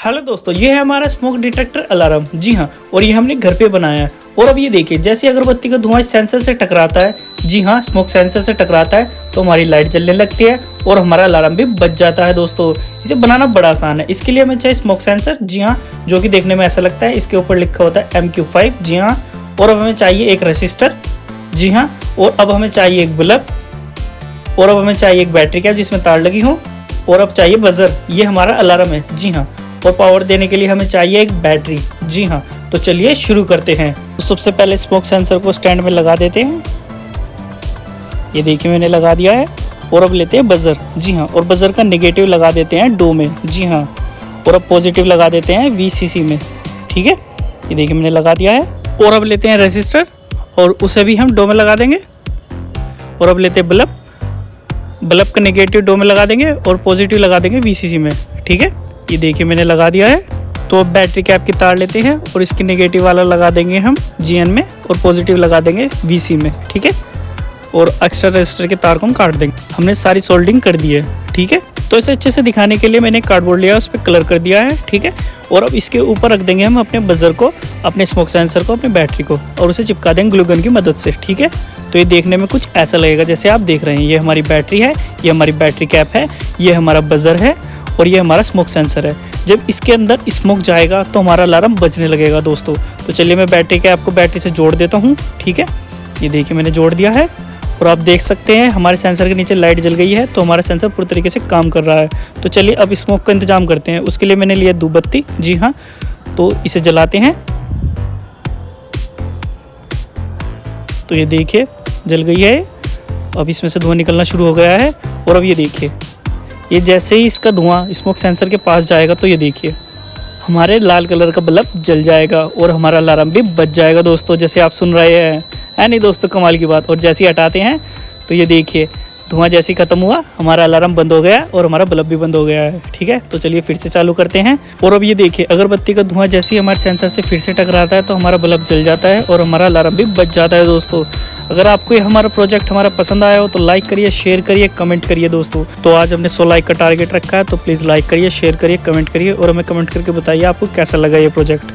Hello दोस्तों, ये है हमारा स्मोक डिटेक्टर अलार्म। जी हाँ, और ये हमने घर पे बनाया है। और अब ये देखिए, जैसे अगरबत्ती का धुआं सेंसर से टकराता है, जी हाँ, स्मोक सेंसर से टकराता है तो हमारी लाइट जलने लगती है और हमारा अलार्म भी बज जाता है। दोस्तों, इसे बनाना बड़ा आसान है। इसके लिए हमें चाहिए स्मोक सेंसर, जी हाँ, जो कि देखने में ऐसा लगता है। इसके ऊपर लिखा होता है MQ5, जी हाँ। और अब हमें चाहिए एक रजिस्टर, जी हाँ। और अब हमें चाहिए एक बल्ब, और अब हमें चाहिए एक बैटरी कैप जिसमें तार लगी हो, और अब चाहिए बजर। ये हमारा अलार्म है, जी हाँ। और पावर देने के लिए हमें चाहिए एक बैटरी, जी हाँ। तो चलिए शुरू करते हैं। तो सबसे पहले स्मोक सेंसर को स्टैंड में लगा देते हैं। ये देखिए मैंने लगा दिया है। और अब लेते हैं बजर, जी हाँ। और बजर का नेगेटिव लगा देते हैं डो में, जी हाँ। और अब पॉजिटिव लगा देते हैं VCC में, ठीक है। ये देखिए मैंने लगा दिया है। और अब लेते हैं रेजिस्टर और उसे भी हम डो में लगा देंगे। और अब लेते हैं बल्ब, बल्ब का नेगेटिव डो में लगा देंगे और पॉजिटिव लगा देंगे VCC में, ठीक है। ये देखिए मैंने लगा दिया है। तो अब बैटरी कैप की तार लेते हैं और इसकी नेगेटिव वाला लगा देंगे हम GN में और पॉजिटिव लगा देंगे VC में, ठीक है। और एक्स्ट्रा रजिस्टर के तार को हम काट देंगे। हमने सारी सोल्डिंग कर दी है, ठीक है। तो इसे अच्छे से दिखाने के लिए मैंने कार्डबोर्ड लिया, उस पर कलर कर दिया है, ठीक है। और अब इसके ऊपर रख देंगे हम अपने बजर को, अपने स्मोक सेंसर को, अपने बैटरी को, और उसे चिपका देंगे ग्लू गन की मदद से, ठीक है। तो ये देखने में कुछ ऐसा लगेगा जैसे आप देख रहे हैं। ये हमारी बैटरी है, ये हमारी बैटरी कैप है, ये हमारा बजर है और ये हमारा स्मोक सेंसर है। जब इसके अंदर स्मोक जाएगा तो हमारा अलार्म बजने लगेगा दोस्तों। तो चलिए मैं बैटरी कैप को बैटरी से जोड़ देता हूँ, ठीक है। ये देखिए मैंने जोड़ दिया है। और आप देख सकते हैं हमारे सेंसर के नीचे लाइट जल गई है, तो हमारा सेंसर पूरी तरीके से काम कर रहा है। तो चलिए अब स्मोक का इंतजाम करते हैं। उसके लिए मैंने लिया धूपबत्ती, जी हाँ। तो इसे जलाते हैं। तो ये देखिए जल गई है। अब इसमें से धुआं निकलना शुरू हो गया है। और अब ये देखिए, ये जैसे ही इसका धुआं स्मोक सेंसर के पास जाएगा तो ये देखिए हमारे लाल कलर का बल्ब जल जाएगा और हमारा अलार्म भी बज जाएगा दोस्तों, जैसे आप सुन रहे हैं, है नहीं दोस्तों, कमाल की बात। और जैसे ही हटाते हैं तो ये देखिए धुआं जैसे ही खत्म हुआ, हमारा अलार्म बंद हो गया और हमारा बल्ब भी बंद हो गया है, ठीक है। तो चलिए फिर से चालू करते हैं। और अब ये देखिए अगरबत्ती का धुआं जैसे ही हमारे सेंसर से फिर से टकराता है तो हमारा बल्ब जल जाता है और हमारा अलार्म भी बज जाता है दोस्तों। अगर आपको ये हमारा प्रोजेक्ट हमारा पसंद आया हो तो लाइक करिए, शेयर करिए, कमेंट करिए दोस्तों। तो आज हमने 100 लाइक का टारगेट रखा है, तो प्लीज़ लाइक करिए, शेयर करिए, कमेंट करिए और हमें कमेंट करके बताइए आपको कैसा लगा ये प्रोजेक्ट।